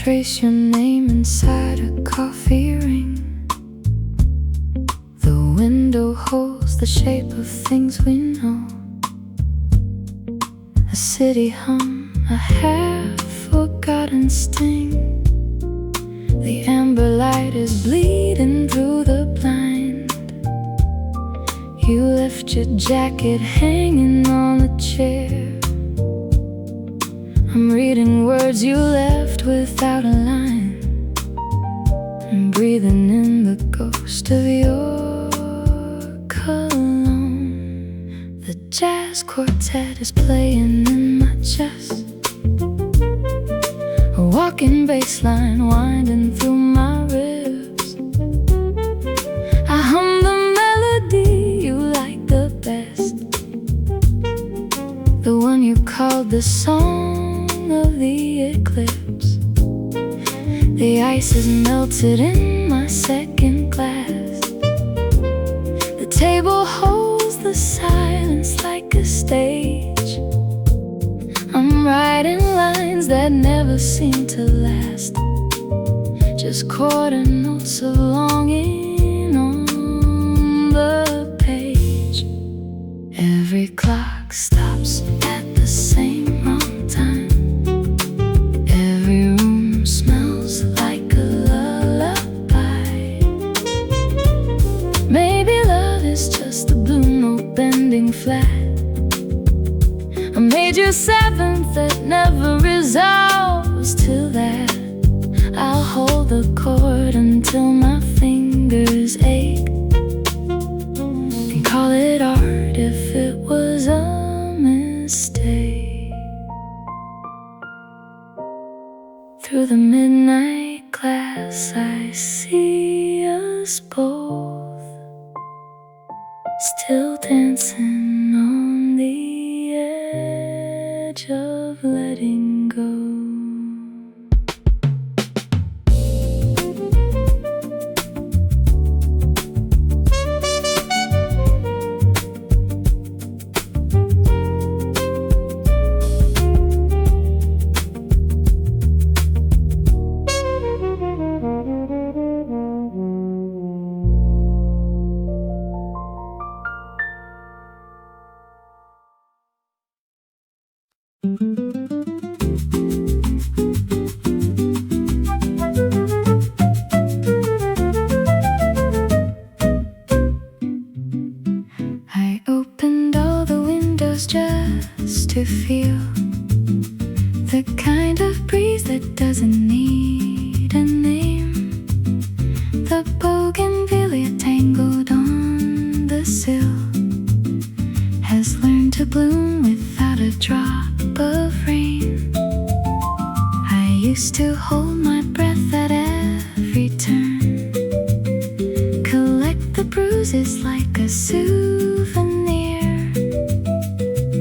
trace your name inside a coffee ring. The window holds the shape of things we know. A city hum, a half-forgotten sting. The amber light is bleeding through the blind. You left your jacket hanging on a chair. I'm reading words you left without a line. I'm breathing in the ghost of your cologne. The jazz quartet is playing in my chest. A walking bass line winding through my ribs. I hum the melody you like the best, the one you called the song of the eclipse. The ice is melted in my second glass. The table holds the silence like a stage. I'm writing lines that never seem to last, just quarter notes of longing on the page. Every clock stops at the same wrong time. Every room smells like a lullaby. Maybe love is just a blue note bending flat. A major seventh that never resolves to that. I'll hold the chord until my fingers ache, and call it art if it was a mistake. Through the midnight glass I see us both, still dancing on the edge of letting go. I opened all the windows just to feel the kind of breeze that doesn't need a name. The bougainvillea tangled on the sill has learned to bloom without a drop of rain. I used to hold my breath at every turn, collect the bruises like a souvenir.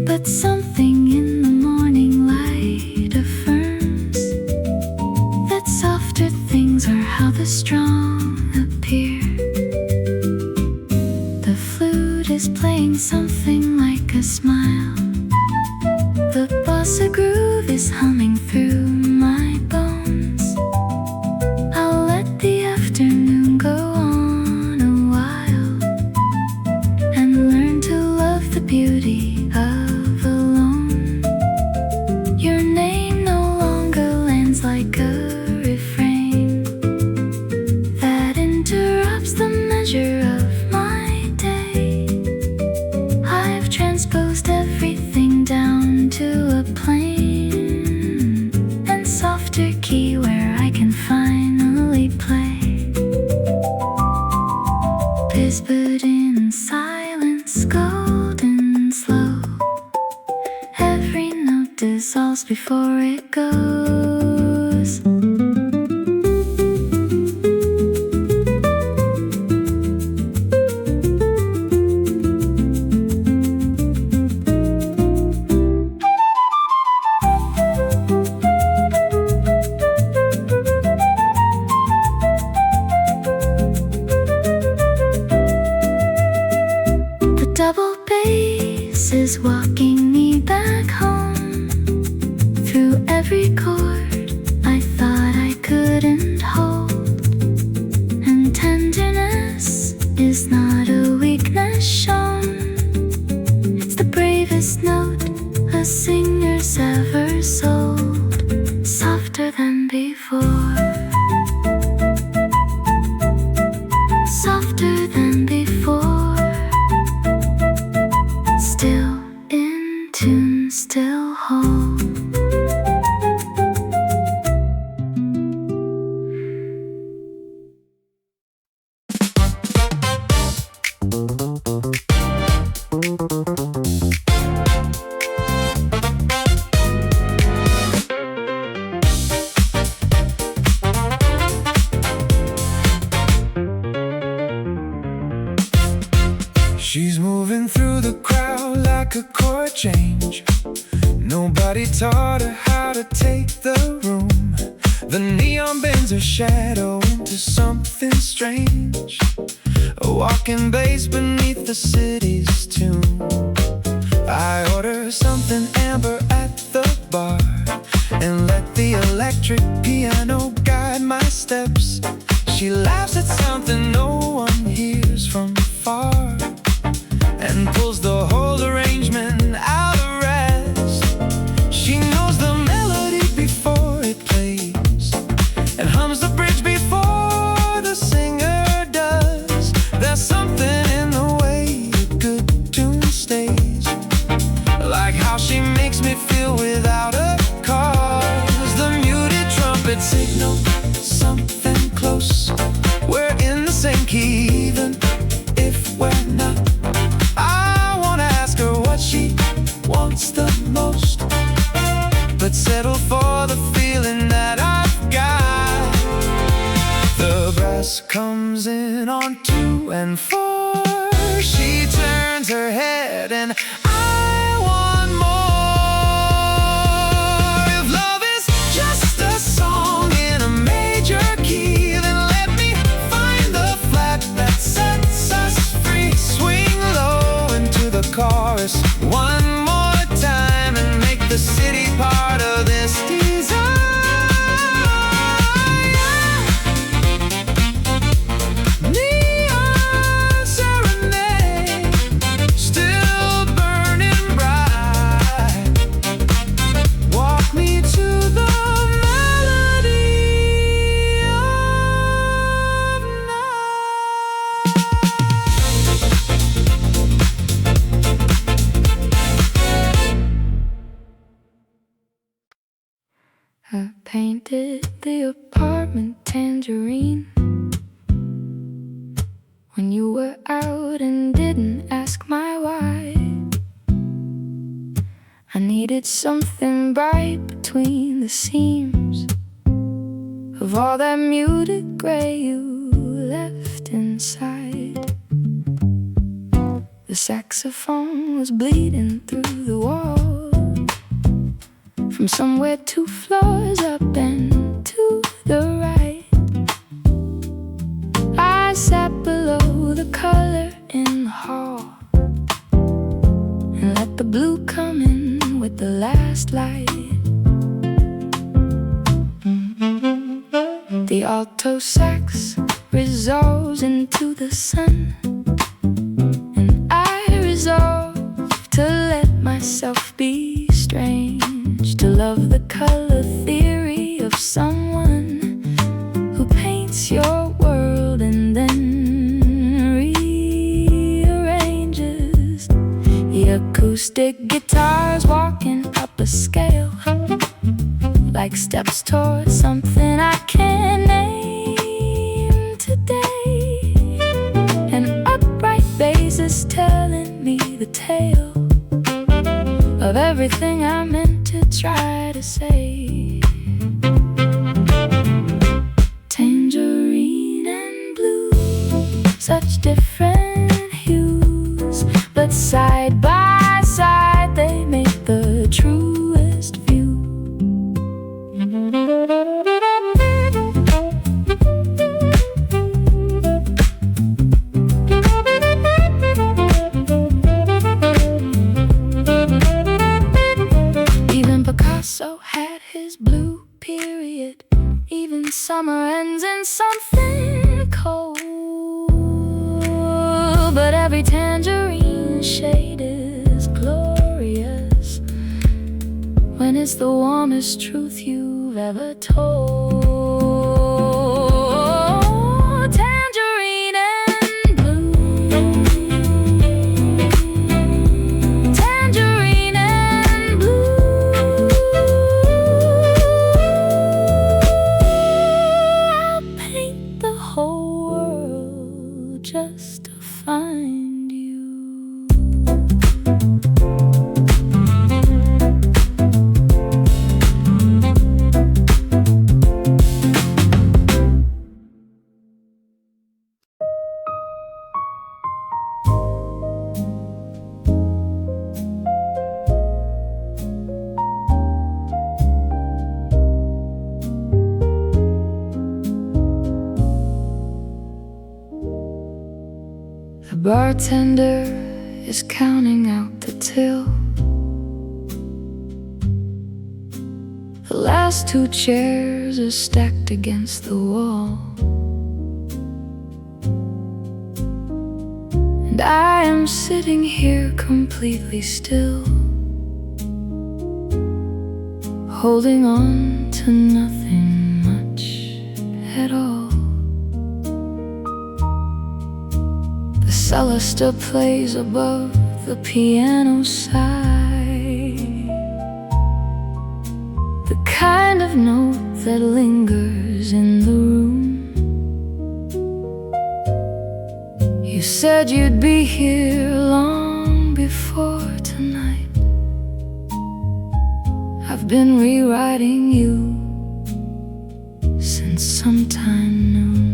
But something in the morning light affirms that softer things are how the strong appear. The flute is playing something like a smile. The bossa groove is humming through my bones. I'll let the afternoon go on a while and learn to love the beauty of alone. Your name no longer lands like a refrain that interrupts the measure of my day. I've transposed everything down to a plain and softer key where I can finally play. Whispered in silence, golden slow. Every note dissolves before it goes. Double bass is walking me back home. Through every chord I thought I taught her how to take the room. The neon bends her shadow into something strange, a walking bass beneath the city's tune. I order something amber at the bar and let the electric piano guide my steps. She laughs at something no one hears from far and pulls the whole arrangement out of rest. She knows the melody before it plays and hums the bridge before the singer does. There's something in the way a good tune stays, like how she makes me feel without a cause. The muted trumpet signal something close. We're in the same key even if we're not. I wanna ask her what she wants the most, but settle for the feeling that I've got. The brass comes in on 2 and 4. She turns her head and I want more. If love is just a song in a major key, then let me find the flat that sets us free. Swing low into the chorus one more time and make the city part of this desire. Neon serenade, still burning bright. Walk me to the melody of I painted the apartment tangerine when you were out and didn't ask my why. I needed something bright between the seams of all that muted gray you left inside. The saxophone was bleeding through the wall from somewhere 2 floors up and to the right. I sat below the color in the hall and let the blue come in with the last light. The alto sax resolves into the sun, and I resolved to let myself be strange, to love the color theory of someone who paints your world and then rearranges. The acoustic guitars walking up a scale, like steps towards something I can't name today. An upright bass is telling me the tale of everything I meant to try to say. Tangerine and blue, such different hues, but side by side they make the truest view. Even Picasso had his blue period. Even summer ends in something cold, but every tangerine shade is glorious when it's the warmest truth you've ever told. Tangerine and blue, tangerine and blue. I'll paint the whole world just to find you. bartender is counting out the till. The last two chairs are stacked against the wall, and I am sitting here completely still, holding on to nothing much at all. The cellar still plays above the piano side, the kind of note that lingers in the room. You said you'd be here long before tonight. I've been rewriting you since sometime noon.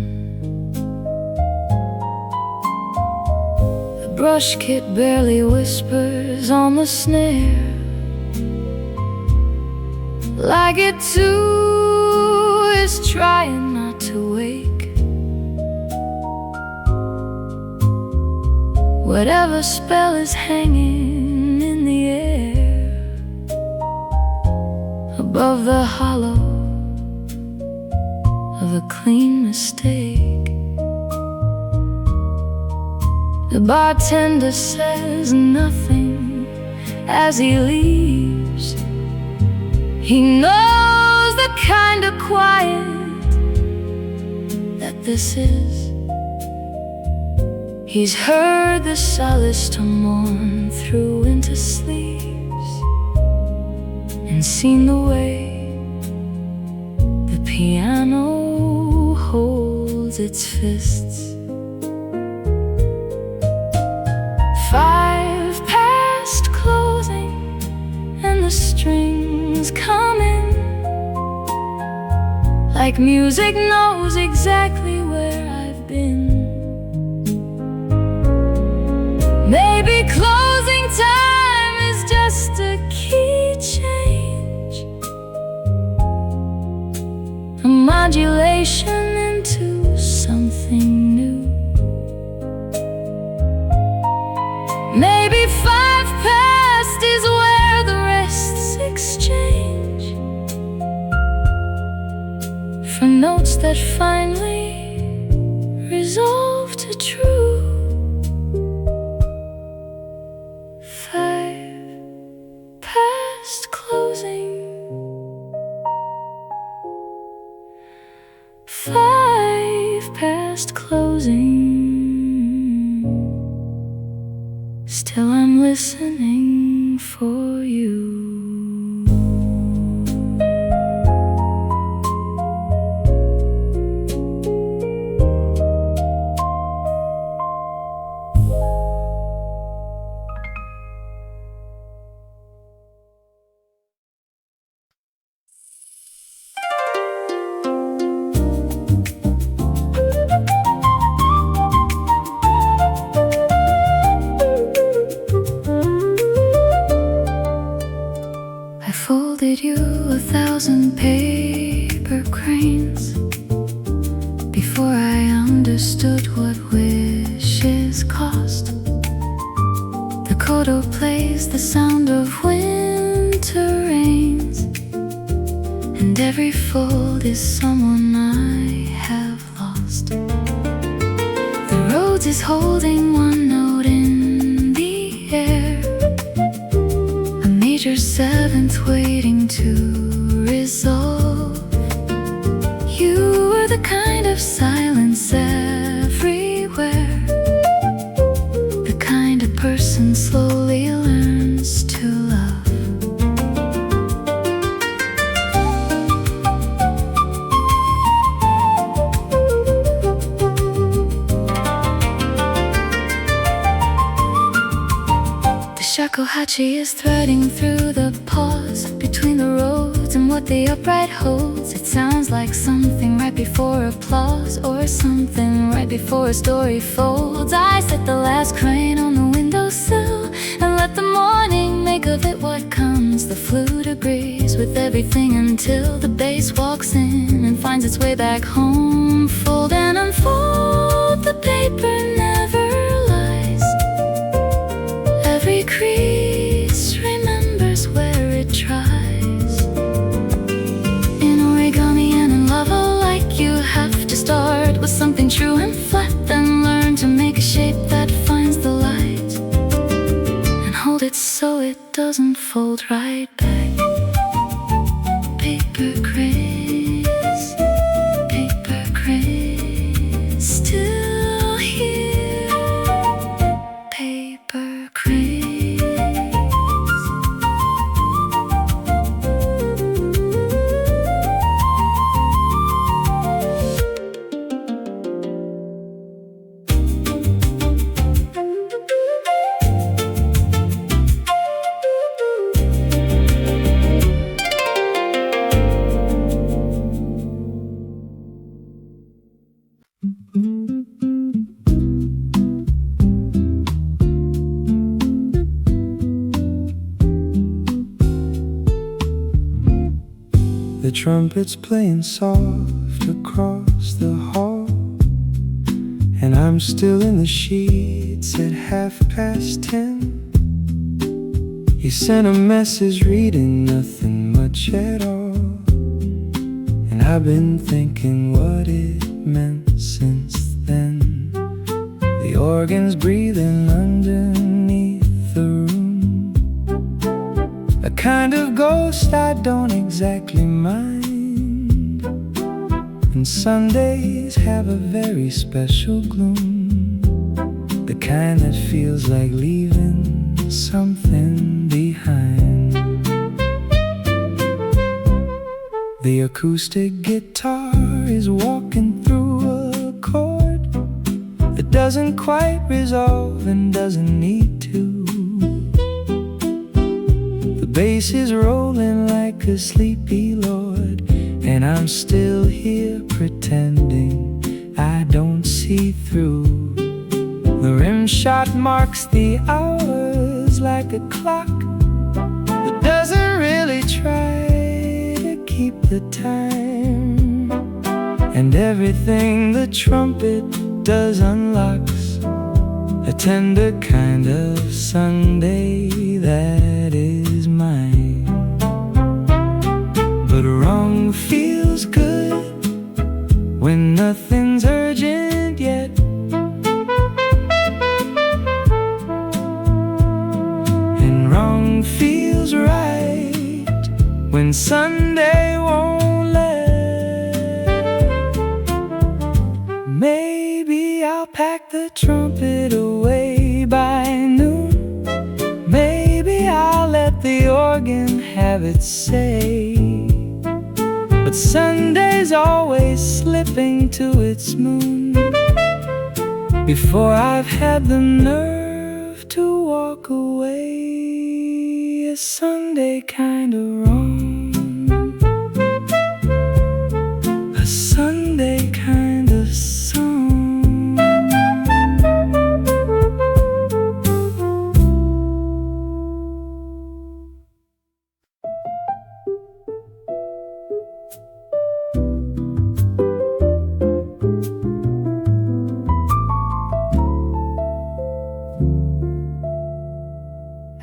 The brush kit barely whispers on the snare, like it too is trying not to wake. Whatever spell is hanging in the air above the hollow of a clean mistake. The bartender says nothing as he leaves. He knows the kind of quiet that this is. He's heard the solace to mourn through winter sleeps, and seen the way the piano holds its fists. 5 past closing, and the strings come in, like music knows exactly where I've been. Maybe closing time is just a key change, a modulation into something new. Maybe 5 past is where the rests exchange for notes that finally resolve to true. 5 past closing, 5 past closing. Still I'm listening for you. You 1,000 paper cranes before I understood what wishes cost. The koto plays the sound of winter rains, and every fold is someone I have lost. The Rhodes is holding one note in the air, a major 7th waiting to resolve. You were the kind of silence everywhere, the kind of person slowly learns to love. The shakuhachi is threading through the pause between the roads and what the upright holds. It sounds like something right before applause, or something right before a story folds. I set the last crane on the windowsill and let the morning make of it what comes. The flute agrees with everything until the bass walks in and finds its way back home. Fold and unfold, the paper never lies. doesn't fold right back. Paper cranes, paper cranes, still here. Paper cranes. The trumpet's playing soft across the hall, and I'm still in the sheets at 10:30. You sent a message reading nothing much at all, and I've been thinking what it meant since then. The organ's breathing underneath the room, a kind of ghost I don't exactly mind. And Sundays have a very special gloom, the kind that feels like leaving something behind. The acoustic guitar is walking through a chord that doesn't quite resolve and doesn't need to. The bass is rolling like a sleepy lord, and I'm still here pretending I don't see through. The rim shot marks the hours like a clock that doesn't really try to keep the time. And everything the trumpet does unlocks a tender kind of Sunday that is mine. But wrong feels good when nothing's urgent yet. And wrong feels right when Sunday won't let. Maybe I'll pack the trumpet away by noon. Maybe I'll let the organ have its say. But Sunday's always slipping to its moon before I've had the nerve to walk away. A Sunday kinda wrong, a Sunday kind of song.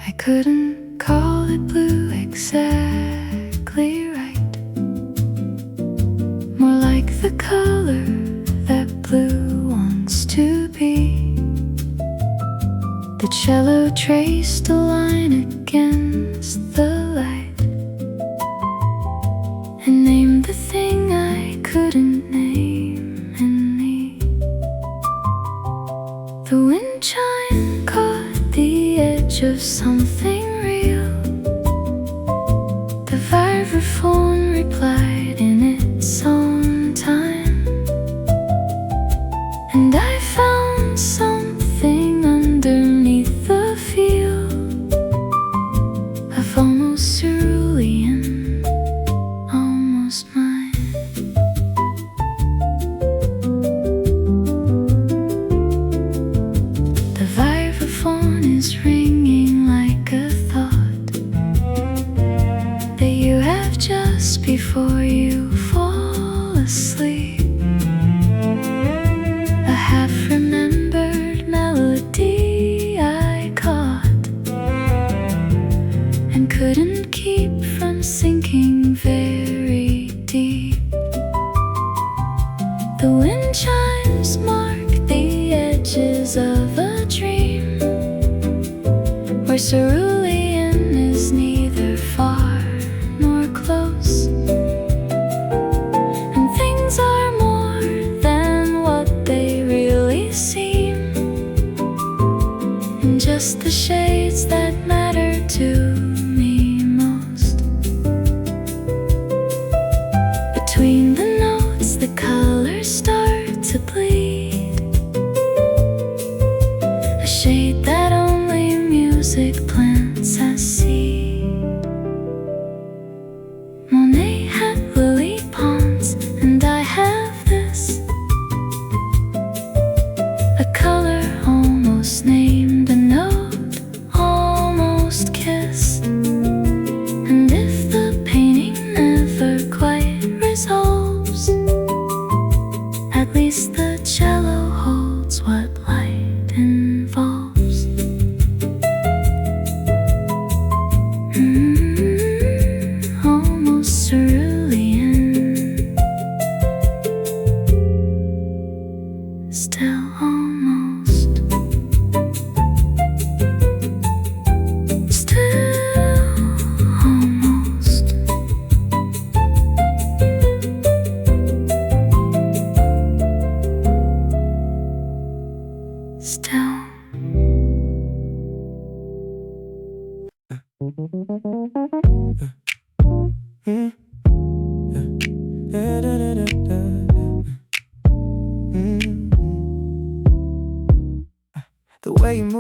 I couldn't call it blue exactly right, more like the color that blue wants to be. The cello traced a line against the light and named the thing I couldn't name in me. The wind chime caught the edge of something real. The vibraphone replied in its own time, and I found something underneath the feel of almost cerulean, almost mine. The vibraphone is ringing like a thought that you have just before you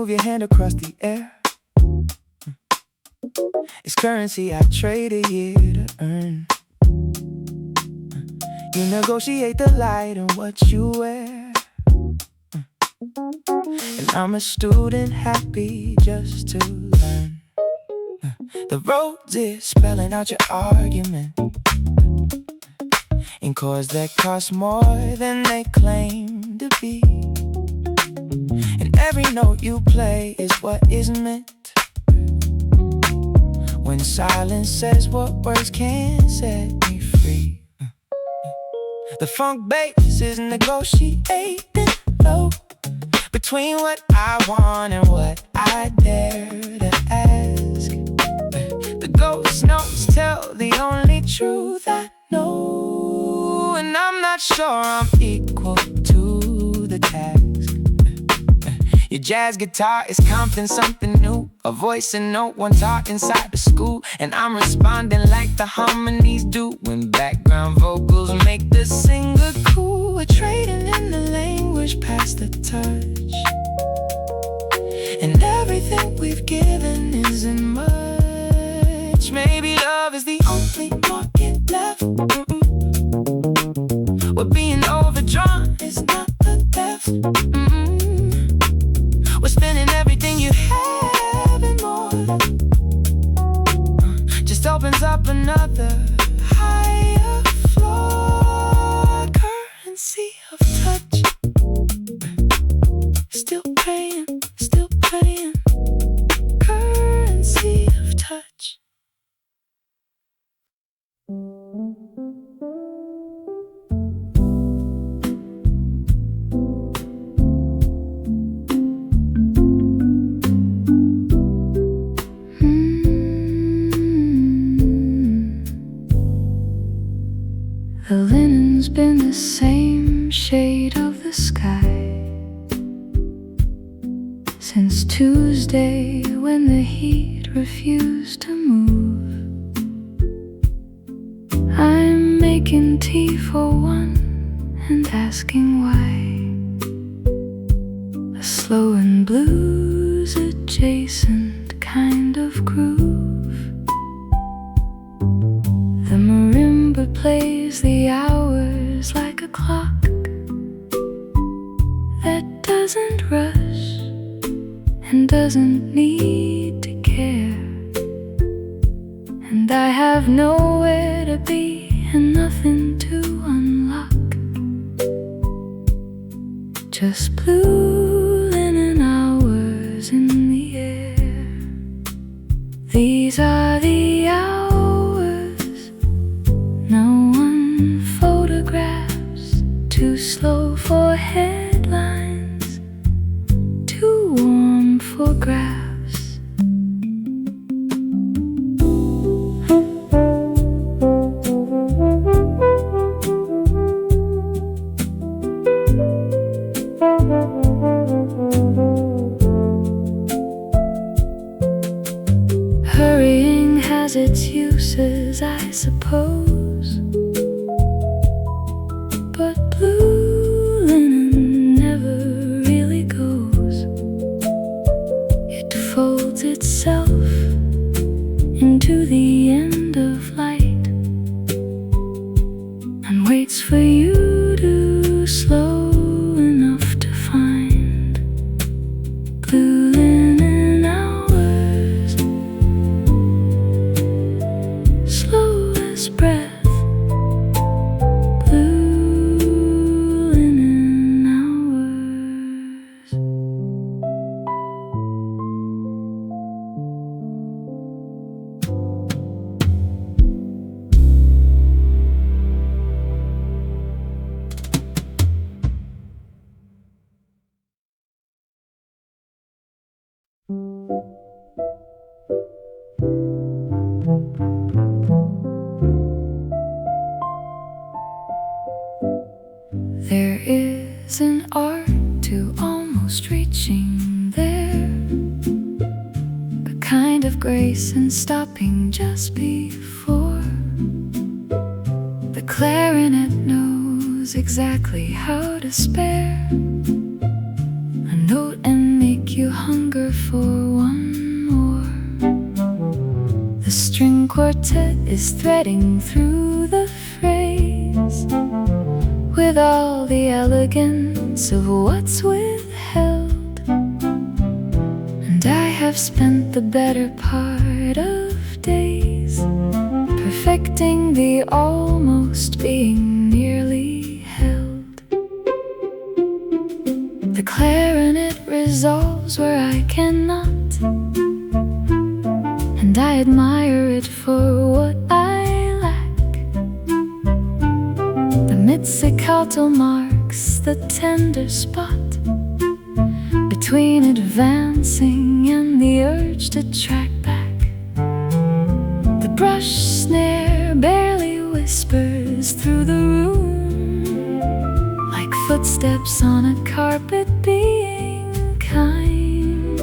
move your hand across the air. It's currency I trade a year to earn. You negotiate the light and what you wear. And I'm a student happy just to learn. The Rhodes is spelling out your argument in chords that cost more than they claim to be. And every note you play is what is meant. When silence says what words can't set me free. The funk bass is negotiating low between what I want and what I dare to ask. The ghost notes tell the only truth I know, and I'm not sure I'm equal to the task. Your jazz guitar is comping something new, a voice and note one taught inside the school, and I'm responding like the harmonies do when background vocals make the singer cool. We're trading in the language past the touch, and everything we've given isn't much. Maybe love is the only market left. We're being overdrawn, it's not the theft. We're spending everything you have and more. Just opens up another higher floor. Currency of touch. Still paying, still paying. Currency of touch. The linen's been the same shade of the sky since Tuesday when the heat refused to move. I'm making tea for one and asking why. A slow and blues adjacent kind of groove. The marimba plays the hours like a clock that doesn't rush and doesn't need to care. And I have nowhere to be and nothing to unlock. Just blue linen hours in the air. These are the hours no one photographs. Too slow for headlines, too warm for graphs. Hurrying has its uses, I suppose, but blue linen never really goes. It folds itself into the end of light and waits for you to slow enough to find blue linen hours, slow as breath. Blue linen hours. There is an art to almost reaching there, a kind of grace in stopping just before. The clarinet knows exactly how to spare a note and make you hunger for one more. The string quartet is threading through the phrase with all the elegance of what's withheld. And I have spent the better part of days perfecting the almost being nearly held. The clarinet resolves where I cannot, and I admire it for what I lack. The mid-staccato marks the tender spot between advancing and the urge to track back. The brush snare barely whispers through the room, like footsteps on a carpet being kind.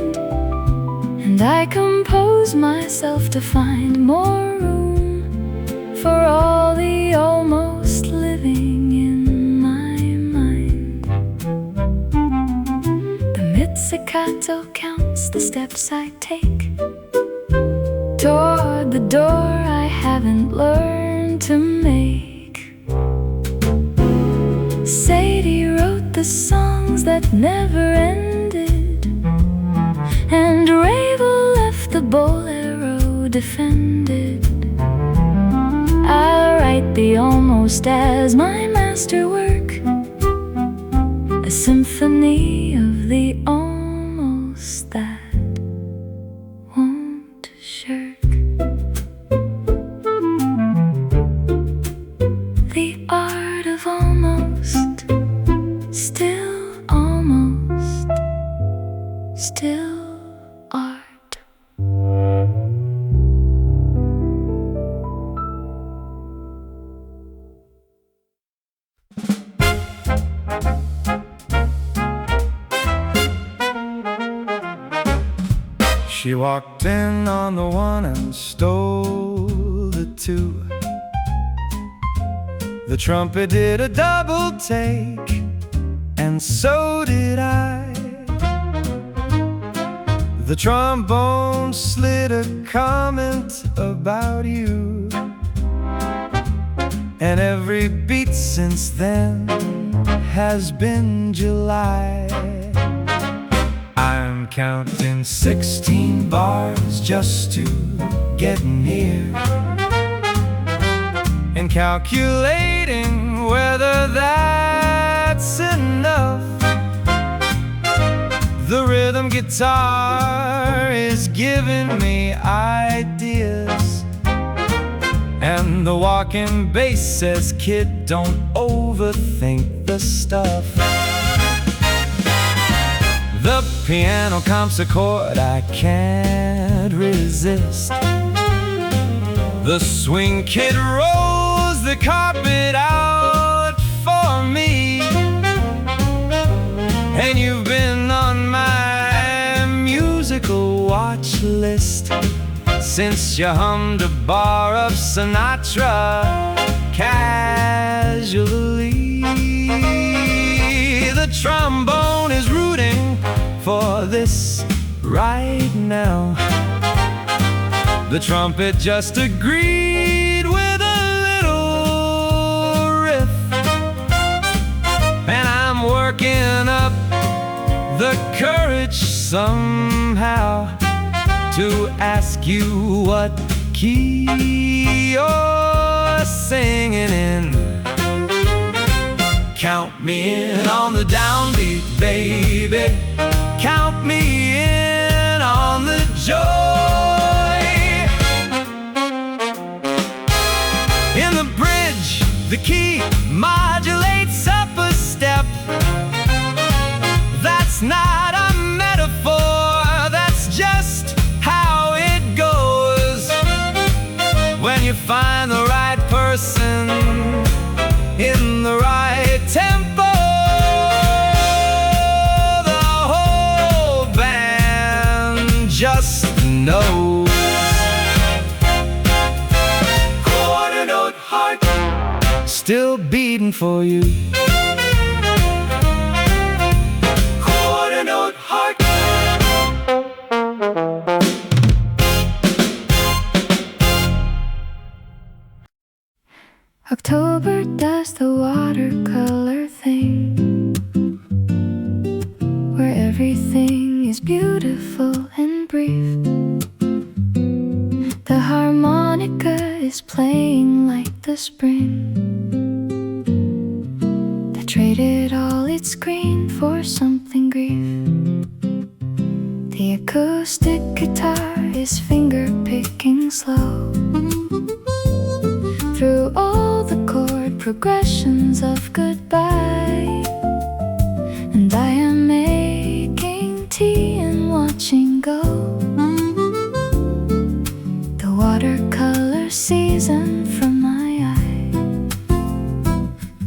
And I compose myself to find more room for all the almost living in my mind. The mid-staccato counts the steps I take toward the door I haven't learned to make. Sadie wrote the songs that never ended, and Ravel left the bolero defended. I write the almost as my masterwork, a symphony of the almost that won't shirk. The art of almost, still almost, still art. She walked in on the one and stole the two. The trumpet did a double take, and so did I. The trombone slid a comment about you, and every beat since then has been July. I'm counting 16 bars just to get near, and calculating whether that's enough. The rhythm guitar is giving me ideas, and the walking bass says, kid, don't overthink the stuff. The piano comps a chord I can't resist. The swing kid rolls the carpet out for me, and you've been on my musical watch list since you hummed a bar of Sinatra casually. The trombone is rooting for this right now. The trumpet just agreed with a little riff, and I'm working up the courage somehow to ask you what key you're singing in. Count me in on the downbeat, baby. Count me in on the joy. In the bridge, the key modulates up a step. That's not a metaphor, that's just how it goes. When you find the right person in the right tempo, the whole band just knows. Quarter note heart still beating for you. Quarter note heart October does the watercolor thing, where everything is beautiful and brief. The harmonica is playing like the spring that traded all its green for something grief. The acoustic guitar is finger-picking slow through all the chord progressions of goodbye. And I am making tea and watching go the watercolor season from my eye.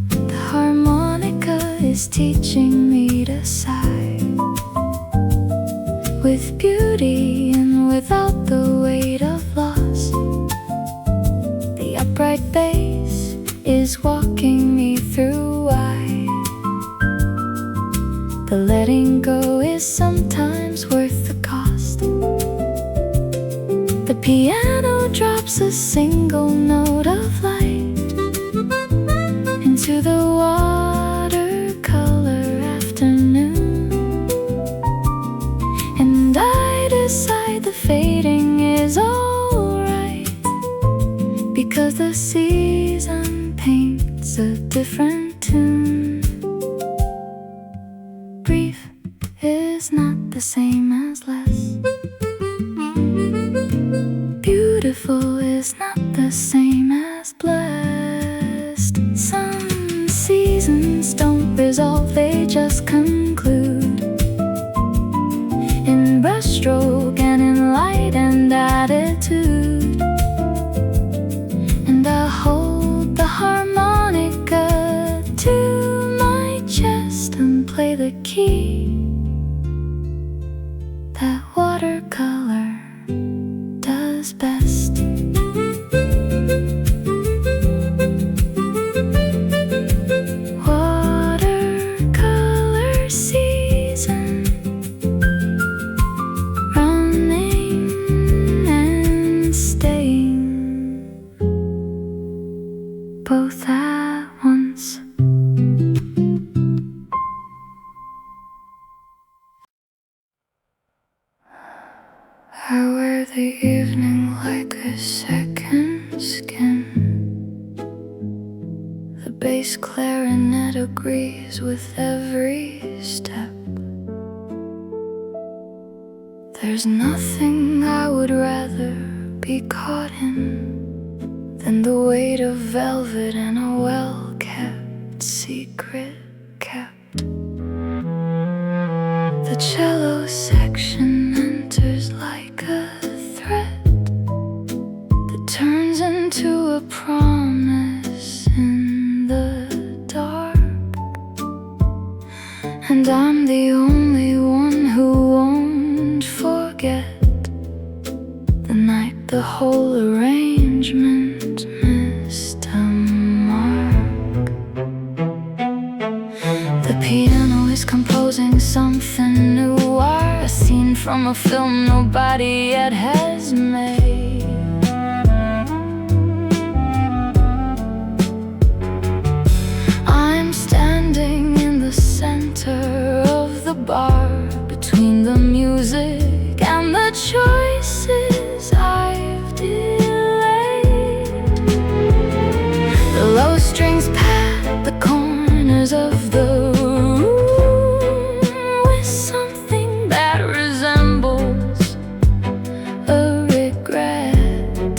The harmonica is teaching me to sigh with beauty and without the weight of loss. The upright bass is walking me through why the letting go is sometimes worth the cost. The piano drops a single note of light into the watercolor afternoon, and I decide the fading is alright, because the season paints a different tune. Brief is not the same as less. Beautiful is not the same as blessed. Some seasons don't resolve, they just conclude in brushstroke and in light and attitude. And I hold the harmonica to my chest and play the key that watercolor does best. Watercolor season, running and staying, both at once. I wear the evening like a second skin. The bass clarinet agrees with every step. There's nothing I would rather be caught in than the weight of velvet and a well-kept secret kept. The cello section enters like a threat that turns into a promise in the dark. And I'm the only one who won't forget the night the whole arrangement missed a mark. The piano is composing something new, a scene from a film nobody yet has made. I'm standing in the center of the bar, between the music and the choices I've delayed. The low strings pat the corners of the room with something that resembles a regret,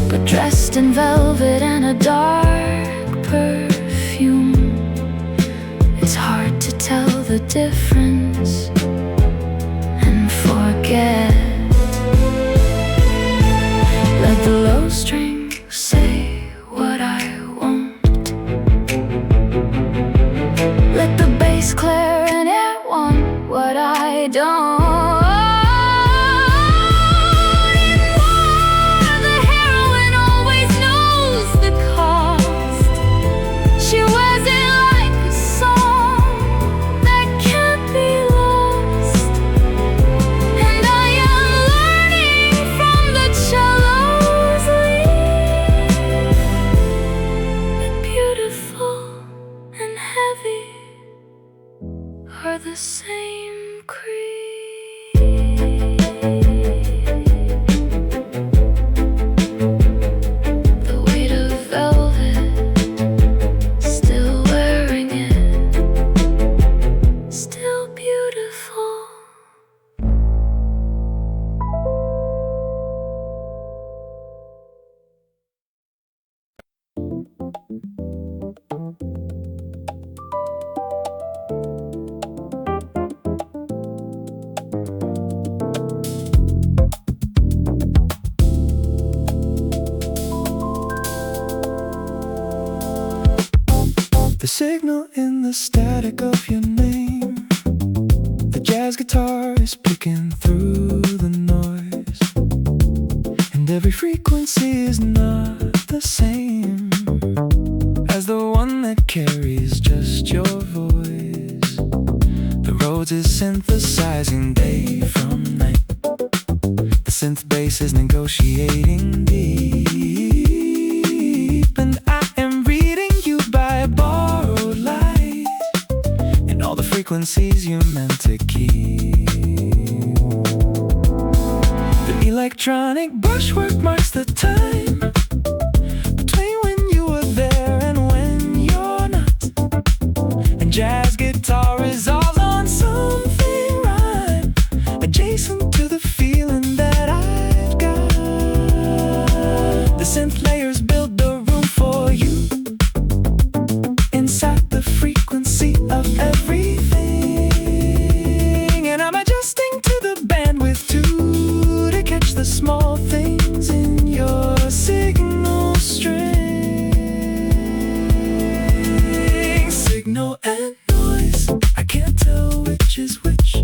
but dressed in velvet and a dark perfume, it's hard to tell the difference and forget. Let the low string say what I want. Let the bass clarinet want what I don't. The heroine always knows the cost. She wears it like a song that can't the same creed. The weight of velvet, still wearing it, still beautiful. The signal in the static of your name. The jazz guitar is picking through the noise, and every frequency is not the same as the one that carries just your voice. The Rhodes is synthesizing day from night. The synth bass is negotiating deep, and I am reading you by a borrowed light in all the frequencies you're meant to keep. The electronic brushwork marks the time between when you were there and when you're not, and jazz guitar resolves on something rhyme adjacent to the feeling that I've got. The synth layers build the room for you inside the frequency of everything, and I'm adjusting to the bandwidth too, to catch the small things in your signal string. Signal and noise, I can't tell which is which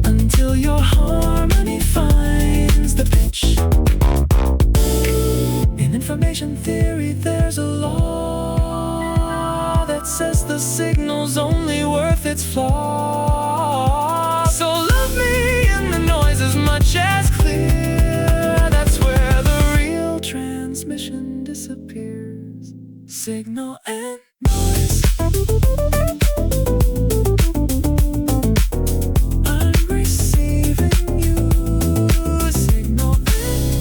until your harmony finds the pitch. In information theory, there's a law that says the signal's only worth its flaw. So love me in the noise as much as clear. That's where the real transmission disappears. Signal and noise. I'm receiving you. Signal and noise.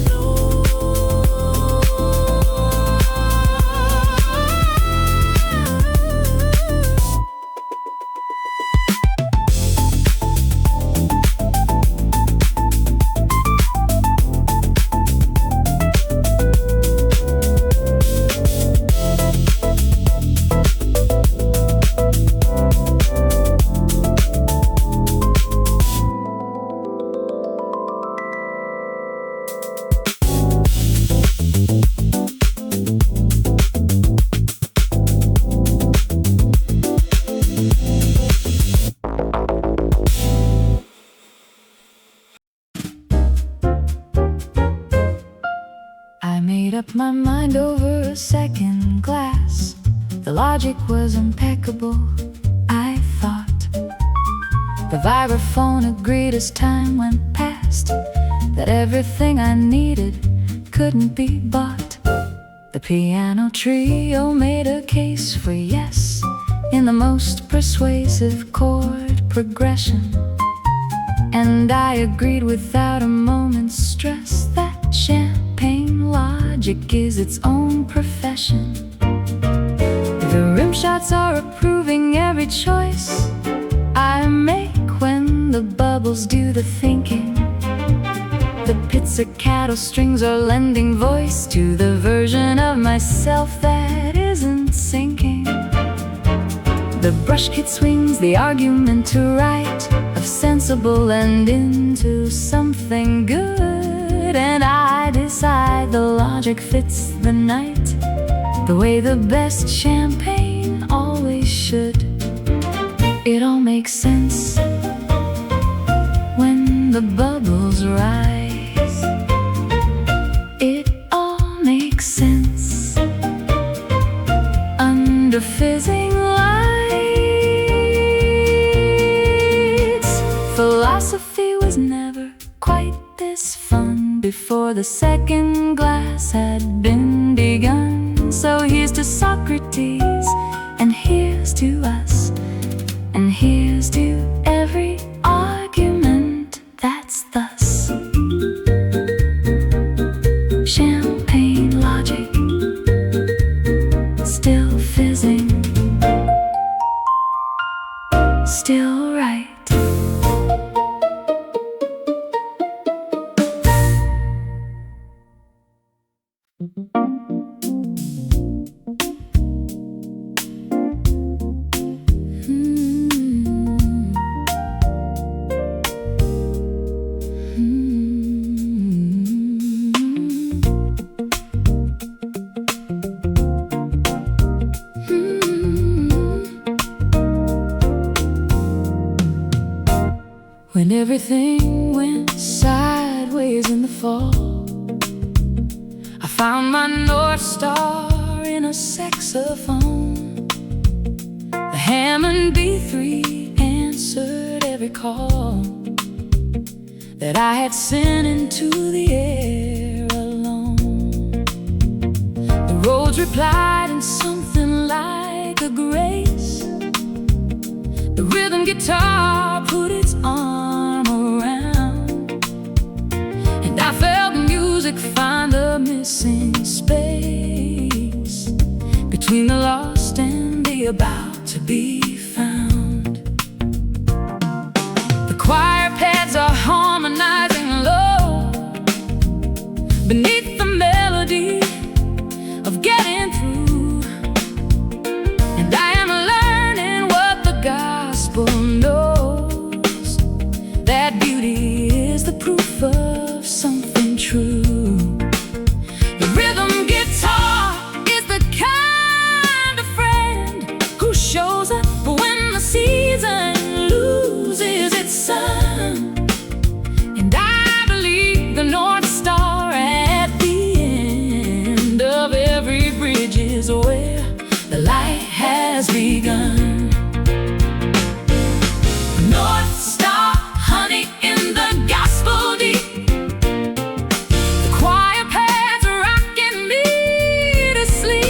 I made up my mind over a second glass. The logic was impeccable, I thought. The vibraphone agreed as time went past that everything I needed couldn't be bought. The piano trio made a case for yes in the most persuasive chord progression, and I agreed without a moment's stress that champagne logic is its own profession. The rim shots are approving every choice I make when the bubbles do the thinking. The pizzicato strings are lending voice to the version of myself that isn't sinking. The brush kit swings the argument to right of sensible and into something good, and I decide the logic fits the night the way the best champagne always should. It all makes sense when the bubbles rise. It all makes sense under fizzing lights. Philosophy was never quite this fun before the second glass had been begun. So here's to Socrates, and here's to us, and here's refused you every argument that's thus. Champagne logic still fizzing, still right. When everything went sideways in the fall, I found my North Star in a saxophone. The Hammond B3 answered every call that I had sent into the air alone. The Rhodes replied in something like a grace. The rhythm guitar put its arm around, and I felt the music find the missing space between the lost and the about to be found. The choir pads are harmonizing low beneath the melody of getting through, and I am learning what the gospel knows, that beauty is the proof of something true. The rhythm guitar is the kind of friend who shows up when the season loses its sun. And I believe the North Star at the end of every bridge is where the light has begun. North Star, honey, in the gospel deep. The choir pads are rocking me to sleep.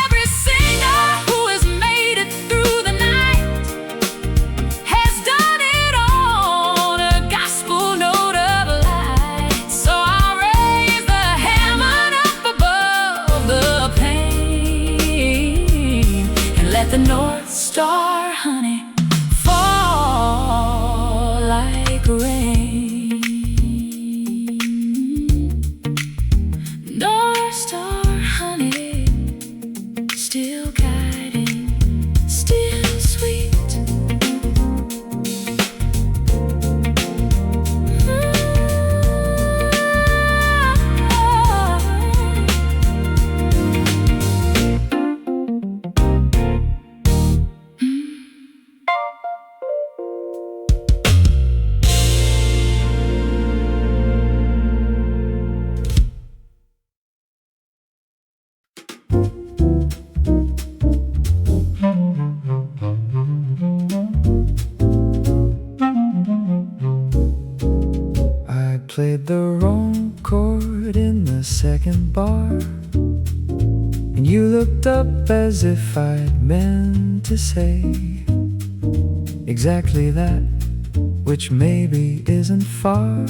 Every singer who has made it through the night has done it on a gospel note of light. So I'll raise the Hammond up above the pain and let the North Star, honey, fall like rain. North Star, honey, still guiding, still sweet. I played the wrong chord in the second bar, and you looked up as if I'd meant to say exactly that, which maybe isn't far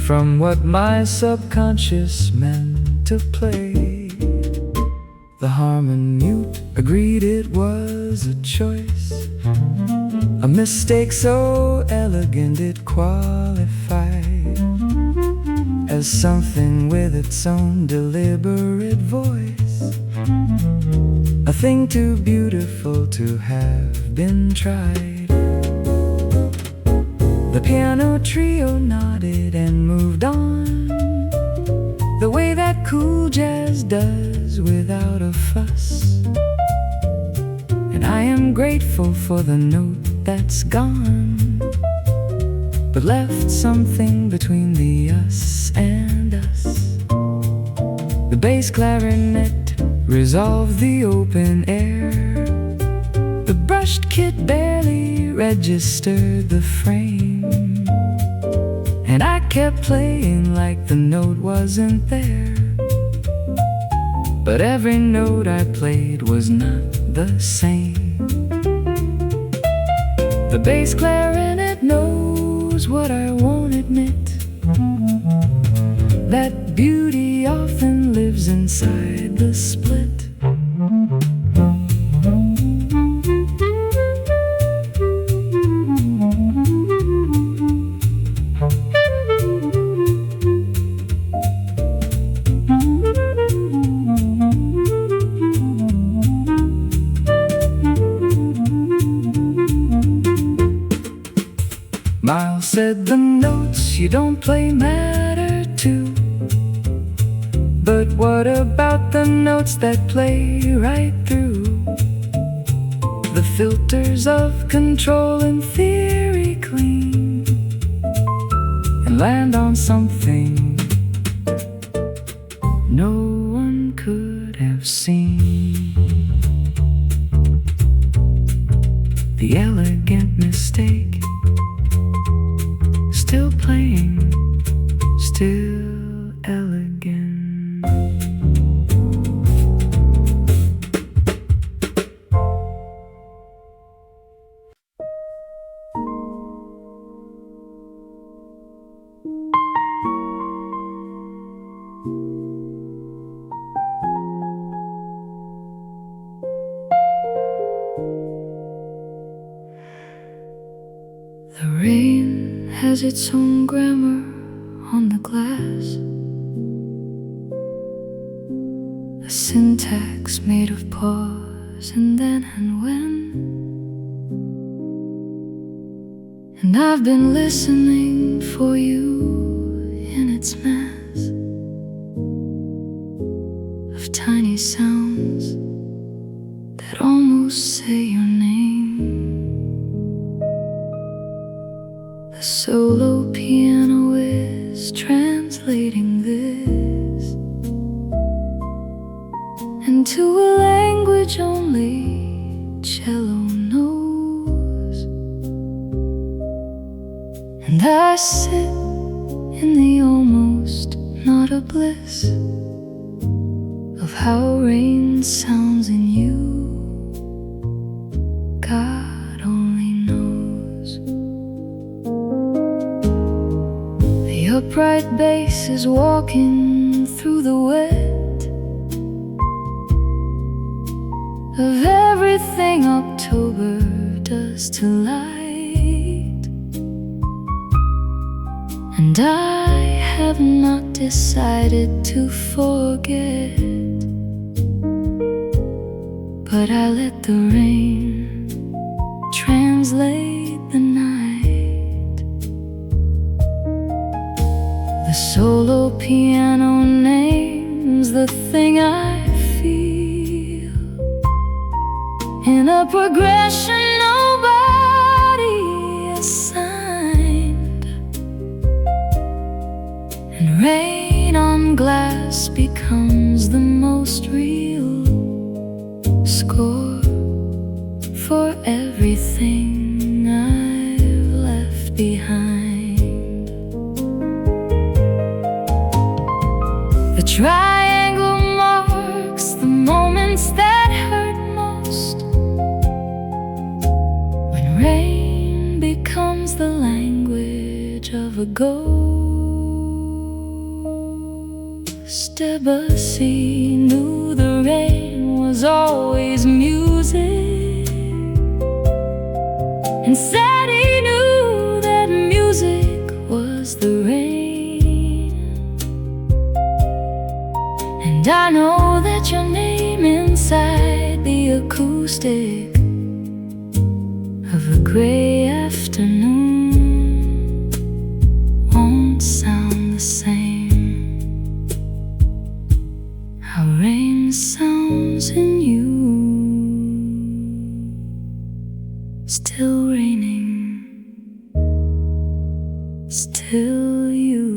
from what my subconscious meant to play. The harmon mute agreed it was a choice, a mistake so elegant it qualified as something with its own deliberate voice, a thing too beautiful to have been tried. The piano trio nodded and moved on, the way that cool jazz does without a fuss. And I am grateful for the note that's gone, but left something between the us and us. The bass clarinet resolved the open air, the brushed kit barely registered the frame, and I kept playing like the note wasn't there. but every note I played was not the same. The bass clarinet knows what I won't admit, that beauty often lives inside the split. Miles said the notes you don't play matter too, but what about the notes that play right through the filters of control and theory clean and land on something no one could have seen? The elegant mistake, still playing, still elegant. The rain has its own grammar on the glass, a syntax made of pause and then and when. And I've been listening for you in its mass of tiny sounds that almost say your name. The solo piano is translating this into a language only cello knows. And I sit in the almost not a bliss of how rain sounds in you. God only knows. The upright bass is walking through the wet of everything October does to light. And I have not decided to forget, but I let the rain translate the night. The solo piano names the thing I feel in a progression nobody assigned. And rain on glass becomes the most real score for everything I've left behind. The triangle marks the moments that hurt most, when rain becomes the language of a ghost. Debussy knew the rain was always music, and said he knew that music was the rain. And I know that your name inside the acoustic of a gray afternoon won't sound the same. How rain sounds in you, still raining, still you.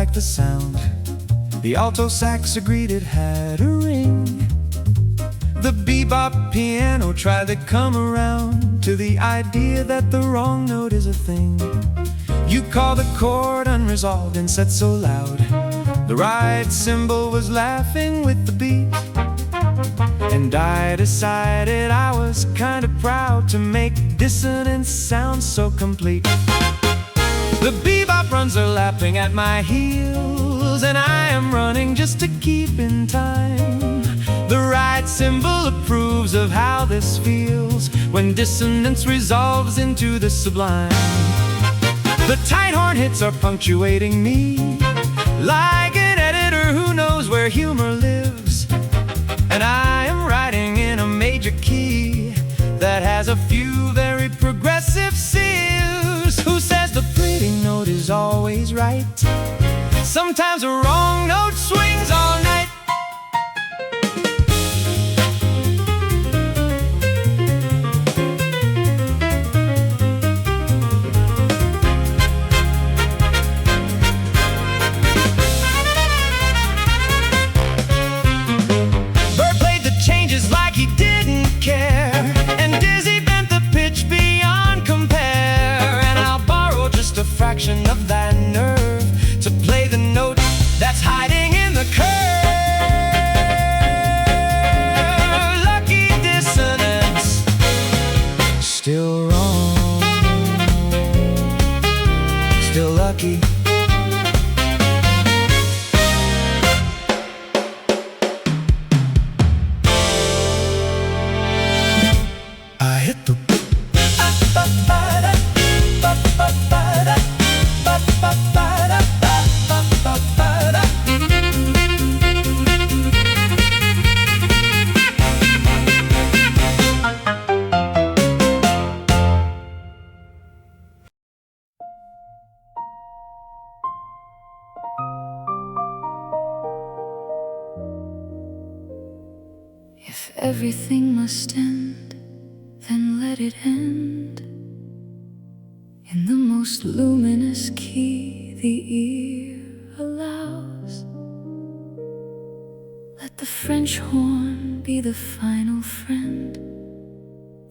like the sound. The alto sax agreed it had a ring. The bebop piano tried to come around to the idea that the wrong note is a thing. You call the chord unresolved and said so loud. The right cymbal was laughing with the beat. And I decided I was kind of proud to make dissonance sound so complete. The bebop runs are lapping at my heels, and I am running just to keep in time. The right cymbal approves of how this feels when dissonance resolves into the sublime. The tight horn hits are punctuating me like an editor who knows where humor lives. And I am writing in a major key that has a few very progressive seals. Who says the pretty note is always right? Sometimes a wrong note swings all night. Of that nerve to play the note that's hiding in the curve. Lucky dissonance, still wrong, still lucky. I hit the If everything must end, then let it end in the most luminous key the ear allows. Let the French horn be the final friend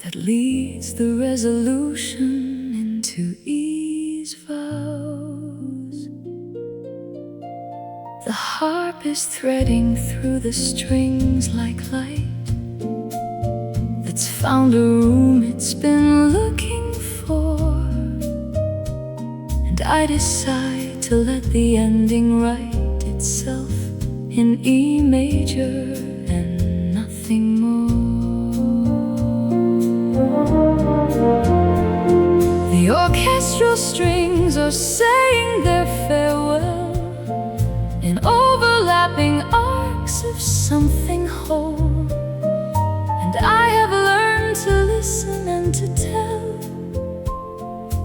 that leads the resolution into E's vows. The harp is threading through the strings like light that's found a room it's been looking for. And I decide to let the ending write itself in E major and nothing more. The orchestral strings are saying their farewell in overlapping arcs of something whole. And I have learned to listen and to tell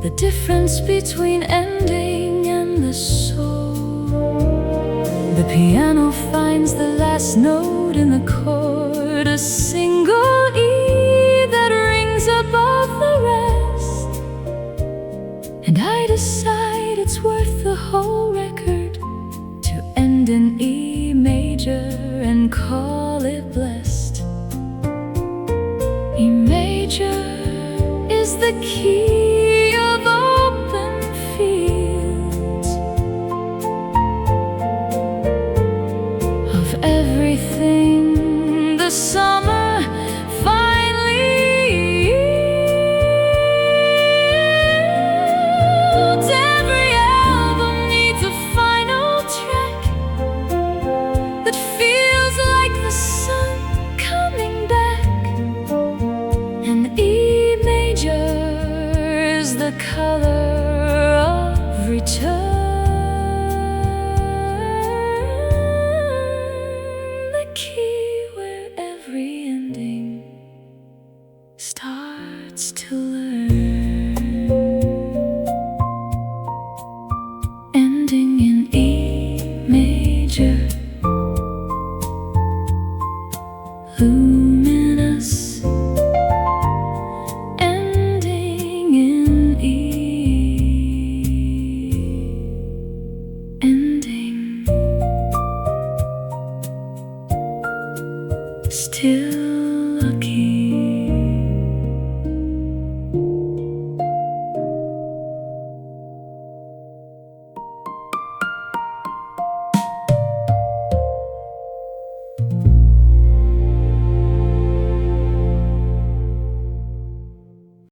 the difference between ending and the soul. The piano finds the last note in the chord, a single E that rings above the rest. And I decide it's worth the whole record to end in E major and call it blessed. E major is the key of open fields, of everything the summer finally yields. Every album needs a final track that feels like the sun coming back. And E major is the color of return, the key where every ending starts to